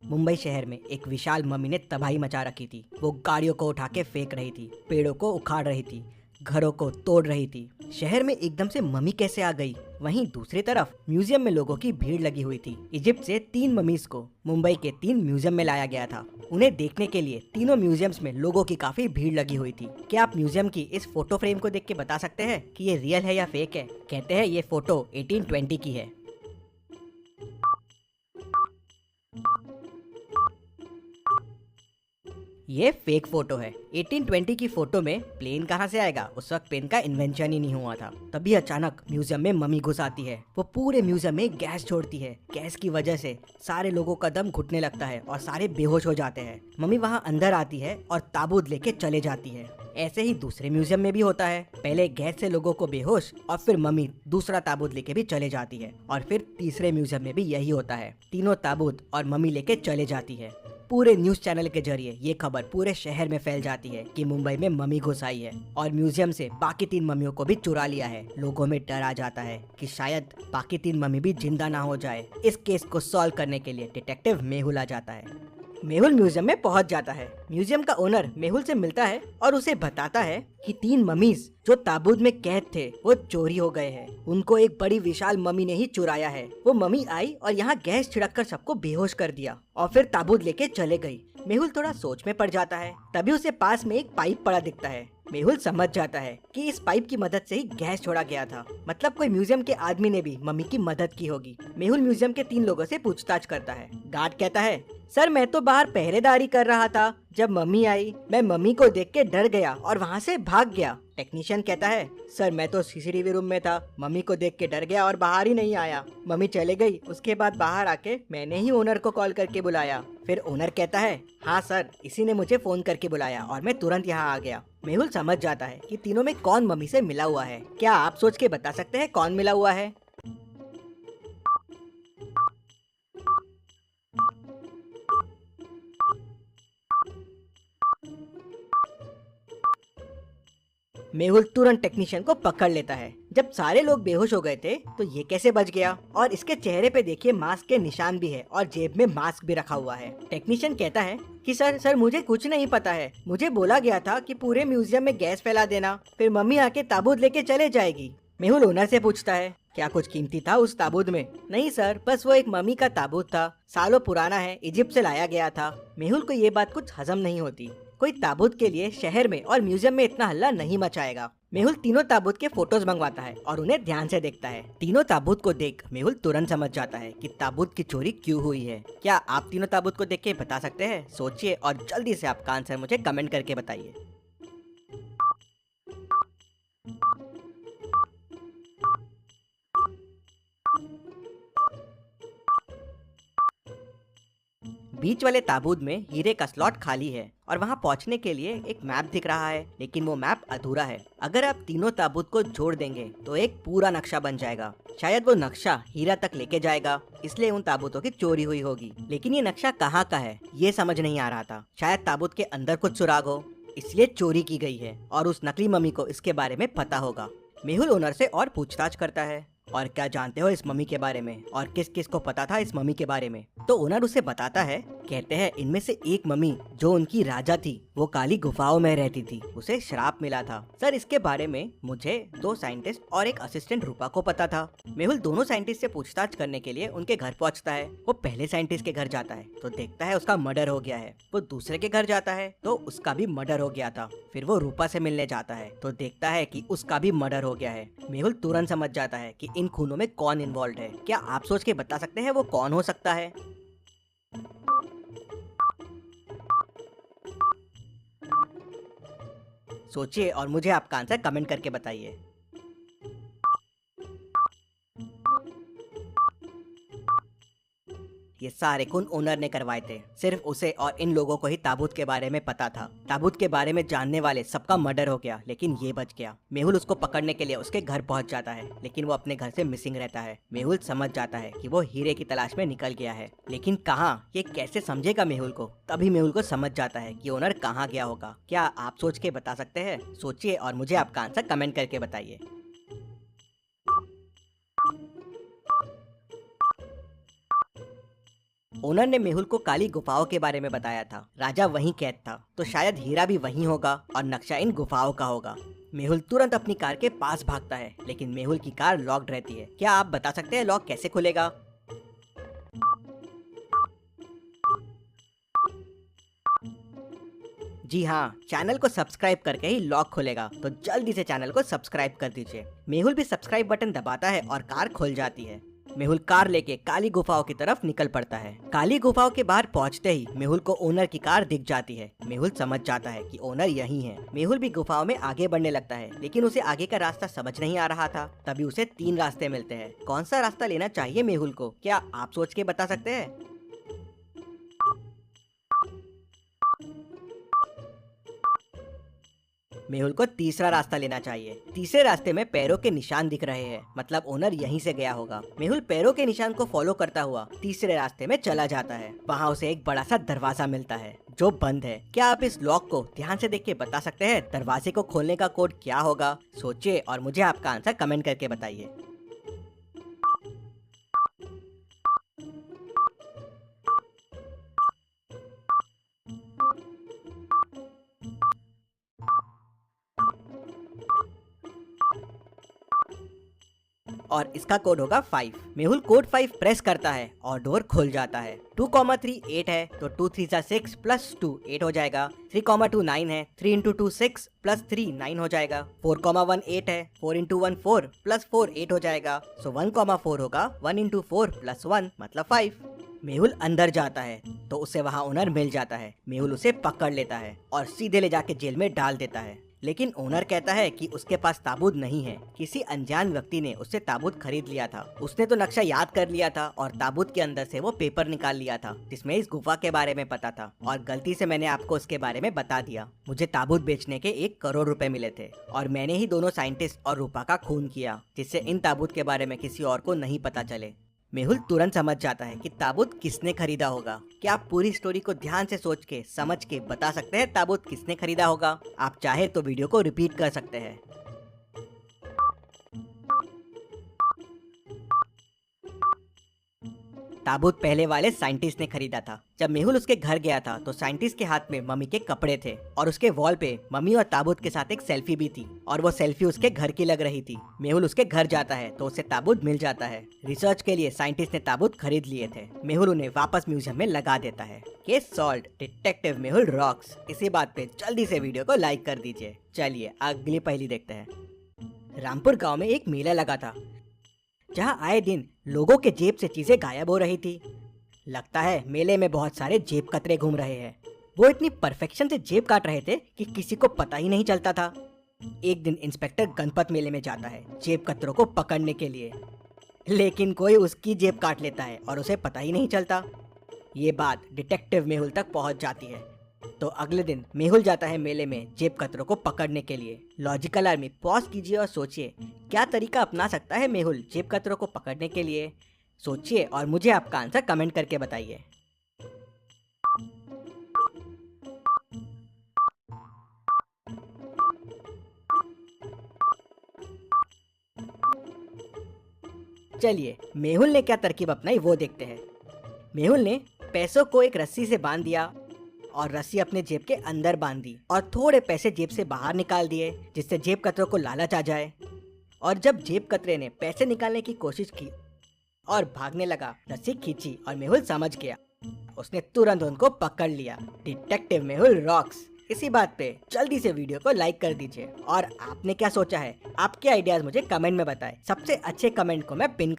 मुंबई शहर में एक विशाल मम्मी ने तबाही मचा रखी थी। वो गाड़ियों को उठा के फेंक रही थी, पेड़ों को उखाड़ रही थी, घरों को तोड़ रही थी। शहर में एकदम से मम्मी कैसे आ गई? वहीं दूसरी तरफ म्यूजियम में लोगों की भीड़ लगी हुई थी। इजिप्ट से 3 ममीज को मुंबई के 3 म्यूजियम में लाया गया था। उन्हें देखने के लिए तीनों म्यूजियम्स में लोगों की काफी भीड़ लगी हुई थी। क्या आप म्यूजियम की इस फोटो फ्रेम को देख के बता सकते हैं कि ये रियल है या फेक है? कहते हैं ये फोटो 1820 की है। ये फेक फोटो है। 1820 की फोटो में प्लेन कहाँ से आएगा? उस वक्त प्लेन का इन्वेंशन ही नहीं हुआ था। तभी अचानक म्यूजियम में मम्मी घुस आती है। वो पूरे म्यूजियम में गैस छोड़ती है। गैस की वजह से सारे लोगों का दम घुटने लगता है और सारे बेहोश हो जाते हैं। मम्मी वहाँ अंदर आती है और ताबूत लेके चले जाती है। ऐसे ही दूसरे म्यूजियम में भी होता है। पहले गैस से लोगों को बेहोश और फिर मम्मी दूसरा ताबूत लेके भी चले जाती है। और फिर तीसरे म्यूजियम में भी यही होता है। तीनों ताबूत और मम्मी लेके चले जाती है। पूरे न्यूज चैनल के जरिए ये खबर पूरे शहर में फैल जाती है कि मुंबई में मम्मी घुस आई है और म्यूजियम से बाकी 3 मम्मियों को भी चुरा लिया है। लोगों में डर आ जाता है कि शायद बाकी 3 मम्मी भी जिंदा ना हो जाए। इस केस को सॉल्व करने के लिए डिटेक्टिव मेहुल आ जाता है। मेहुल म्यूजियम में पहुंच जाता है। म्यूजियम का ओनर मेहुल से मिलता है और उसे बताता है कि 3 मम्मीज जो ताबूत में कैद थे वो चोरी हो गए हैं। उनको एक बड़ी विशाल मम्मी ने ही चुराया है। वो मम्मी आई और यहाँ गैस छिड़क कर सबको बेहोश कर दिया और फिर ताबूत लेके चले गई। मेहुल थोड़ा सोच में पड़ जाता है। तभी उसे पास में एक पाइप पड़ा दिखता है। मेहुल समझ जाता है कि इस पाइप की मदद से ही गैस छोड़ा गया था। मतलब कोई म्यूजियम के आदमी ने भी मम्मी की मदद की होगी। मेहुल म्यूजियम के 3 लोगों से पूछताछ करता है। गार्ड कहता है, सर मैं तो बाहर पहरेदारी कर रहा था। जब मम्मी आई मैं मम्मी को देख के डर गया और वहाँ से भाग गया। टेक्नीशियन कहता है, सर मैं तो सीसीटीवी रूम में था। मम्मी को देख के डर गया और बाहर ही नहीं आया। मम्मी चले गई, उसके बाद बाहर आके मैंने ही ओनर को कॉल करके बुलाया। फिर ओनर कहता है, हाँ सर इसी ने मुझे फोन करके बुलाया और मैं तुरंत यहाँ आ गया। मेहुल समझ जाता है कि तीनों में कौन मम्मी से मिला हुआ है। क्या आप सोच के बता सकते हैं कौन मिला हुआ है? मेहुल तुरंत टेक्नीशियन को पकड़ लेता है। जब सारे लोग बेहोश हो गए थे तो ये कैसे बच गया? और इसके चेहरे पे देखिए मास्क के निशान भी है और जेब में मास्क भी रखा हुआ है। टेक्नीशियन कहता है कि सर मुझे कुछ नहीं पता है। मुझे बोला गया था कि पूरे म्यूजियम में गैस फैला देना, फिर मम्मी आके ताबूत लेके चले जाएगी। मेहुल ओनर से पूछता है, क्या कुछ कीमती था उस ताबूत में? नहीं सर, बस वो एक मम्मी का ताबूत था। सालों पुराना है, इजिप्ट से लाया गया था। मेहुल को ये बात कुछ हजम नहीं होती। कोई ताबूत के लिए शहर में और म्यूजियम में इतना हल्ला नहीं मचाएगा। मेहुल तीनों ताबूत के फोटोज मंगवाता है और उन्हें ध्यान से देखता है। तीनों ताबूत को देख मेहुल तुरंत समझ जाता है कि ताबूत की चोरी क्यों हुई है। क्या आप तीनों ताबूत को देख के बता सकते हैं? सोचिए और जल्दी से आपका आंसर मुझे कमेंट करके बताइए। बीच वाले ताबूत में हीरे का स्लॉट खाली है और वहां पहुंचने के लिए एक मैप दिख रहा है, लेकिन वो मैप अधूरा है। अगर आप तीनों ताबूत को जोड़ देंगे तो एक पूरा नक्शा बन जाएगा। शायद वो नक्शा हीरा तक लेके जाएगा, इसलिए उन ताबूतों की चोरी हुई होगी। लेकिन ये नक्शा कहाँ का है ये समझ नहीं आ रहा था। शायद ताबूत के अंदर कुछ सुराग हो, इसलिए चोरी की गई है और उस नकली मम्मी को इसके बारे में पता होगा। मेहुल ओनर से और पूछताछ करता है, और क्या जानते हो इस मम्मी के बारे में और किस किस को पता था इस मम्मी के बारे में? तो ओनर उसे बताता है। कहते हैं इनमें से एक मम्मी जो उनकी राजा थी वो काली गुफाओं में रहती थी, उसे श्राप मिला था। सर इसके बारे में मुझे 2 साइंटिस्ट और एक असिस्टेंट रूपा को पता था। मेहुल दोनों साइंटिस्ट से पूछताछ करने के लिए उनके घर पहुंचता है। वो पहले साइंटिस्ट के घर जाता है तो देखता है उसका मर्डर हो गया है। वो दूसरे के घर जाता है तो उसका भी मर्डर हो गया था। फिर वो रूपा से मिलने जाता है तो देखता है कि उसका भी मर्डर हो गया है। मेहुल तुरंत समझ जाता है कि इन खूनों में कौन इन्वॉल्व है। क्या आप सोच के बता सकते हैं वो कौन हो सकता है? सोचिए और मुझे आपका आंसर कमेंट करके बताइए। ये सारे खून ओनर ने करवाए थे। सिर्फ उसे और इन लोगों को ही ताबूत के बारे में पता था। ताबूत के बारे में जानने वाले सबका मर्डर हो गया, लेकिन ये बच गया। मेहुल उसको पकड़ने के लिए उसके घर पहुंच जाता है, लेकिन वो अपने घर से मिसिंग रहता है। मेहुल समझ जाता है कि वो हीरे की तलाश में निकल गया है, लेकिन कहाँ, ये कैसे समझेगा मेहुल को? तभी मेहुल को समझ जाता है कि ओनर कहाँ गया होगा। क्या आप सोच के बता सकते हैं? सोचिए और मुझे आपका आंसर कमेंट करके बताइए। ओनर ने मेहुल को काली गुफाओं के बारे में बताया था। राजा वहीं कैद था, तो शायद हीरा भी वहीं होगा और नक्शा इन गुफाओं का होगा। मेहुल तुरंत अपनी कार के पास भागता है, लेकिन मेहुल की कार लॉक्ड रहती है। क्या आप बता सकते हैं लॉक कैसे खुलेगा? जी हाँ, चैनल को सब्सक्राइब करके ही लॉक खुलेगा, तो जल्दी से चैनल को सब्सक्राइब कर दीजिए। मेहुल भी सब्सक्राइब बटन दबाता है और कार खुल जाती है। मेहुल कार लेके काली गुफाओं की तरफ निकल पड़ता है। काली गुफाओं के बाहर पहुंचते ही मेहुल को ओनर की कार दिख जाती है। मेहुल समझ जाता है कि ओनर यही है। मेहुल भी गुफाओं में आगे बढ़ने लगता है, लेकिन उसे आगे का रास्ता समझ नहीं आ रहा था। तभी उसे 3 रास्ते मिलते हैं। कौन सा रास्ता लेना चाहिए मेहुल को, क्या आप सोच के बता सकते हैं? मेहुल को तीसरा रास्ता लेना चाहिए। तीसरे रास्ते में पैरों के निशान दिख रहे हैं, मतलब ओनर यहीं से गया होगा। मेहुल पैरों के निशान को फॉलो करता हुआ तीसरे रास्ते में चला जाता है। वहाँ उसे एक बड़ा सा दरवाजा मिलता है जो बंद है। क्या आप इस लॉक को ध्यान से देख के बता सकते हैं दरवाजे को खोलने का कोड क्या होगा? सोचिए और मुझे आपका आंसर कमेंट करके बताइए। और इसका कोड होगा 5। मेहुल कोड 5 प्रेस करता है और डोर खुल जाता है। 2,3 8 है, तो 2 3 6 प्लस 2 8 हो जाएगा। 3,2 9 है, 3 इंटू 2 6 प्लस 3 9 हो जाएगा। 4,1 8 है, 4 इंटू 1 4 प्लस 4 8 हो जाएगा। सो 1,4 होगा 1 इंटू 4 प्लस 1 मतलब 5। मेहुल अंदर जाता है तो उसे वहाँ ओनर मिल जाता है। मेहुल उसे पकड़ लेता है और सीधे ले जाके जेल में डाल देता है। लेकिन ओनर कहता है कि उसके पास ताबूत नहीं है। किसी अनजान व्यक्ति ने उससे ताबूत खरीद लिया था। उसने तो नक्शा याद कर लिया था और ताबूत के अंदर से वो पेपर निकाल लिया था जिसमें इस गुफा के बारे में पता था, और गलती से मैंने आपको उसके बारे में बता दिया। मुझे ताबूत बेचने के 1 करोड़ रुपए मिले थे और मैंने ही दोनों साइंटिस्ट और रूपा का खून किया, जिससे इन ताबूत के बारे में किसी और को नहीं पता चले। मेहुल तुरंत समझ जाता है कि ताबूत किसने खरीदा होगा। क्या आप पूरी स्टोरी को ध्यान से सोच के समझ के बता सकते हैं ताबूत किसने खरीदा होगा? आप चाहे तो वीडियो को रिपीट कर सकते हैं। ताबूत पहले वाले साइंटिस्ट ने खरीदा था। जब मेहुल उसके घर गया था तो साइंटिस्ट के हाथ में मम्मी के कपड़े थे और उसके वॉल पे मम्मी और ताबूत के साथ एक सेल्फी भी थी, और वो सेल्फी उसके घर की लग रही थी। मेहुल उसके घर जाता है तो उसे ताबूत मिल जाता है। रिसर्च के लिए साइंटिस्ट ने ताबूत खरीद लिए थे। मेहुल उन्हें वापस म्यूजियम में लगा देता है। Case solve, detective Mehul rocks. इसी बात पे जल्दी से वीडियो को लाइक कर दीजिए। चलिए अगली पहेली देखते हैं। रामपुर गाँव में एक मेला लगा था जहाँ आए दिन लोगों के जेब से चीजें गायब हो रही थी। लगता है मेले में बहुत सारे जेब कतरे घूम रहे हैं। वो इतनी परफेक्शन से जेब काट रहे थे कि किसी को पता ही नहीं चलता था। एक दिन इंस्पेक्टर गणपत मेले में जाता है जेब कतरों को पकड़ने के लिए, लेकिन कोई उसकी जेब काट लेता है और उसे पता ही नहीं चलता। ये बात डिटेक्टिव मेहुल तक पहुंच जाती है। तो अगले दिन मेहुल जाता है मेले में जेब कतरों को पकड़ने के लिए। लॉजिकल आर्मी पॉज कीजिए और सोचिए क्या तरीका अपना सकता है मेहुल जेब कतरों को पकड़ने के लिए। सोचिए और मुझे आपका आंसर कमेंट करके बताइए। चलिए मेहुल ने क्या तरकीब अपनाई वो देखते हैं। मेहुल ने पैसों को एक रस्सी से बांध दिया और रस्सी अपने जेब के अंदर बांध दी और थोड़े पैसे जेब से बाहर निकाल दिए, जिससे जेब कतरों को लालच आ जाए। और जब जेब कतरे ने पैसे निकालने की कोशिश की और भागने लगा, रस्सी खींची और मेहुल समझ गया। उसने तुरंत उनको पकड़ लिया। Detective Mehul rocks. इसी बात पे जल्दी से वीडियो को लाइक कर दीजिए। और आपने क्या सोचा है, आपके आइडियाज मुझे कमेंट में बताएं। सबसे अच्छे कमेंट को मैं पिन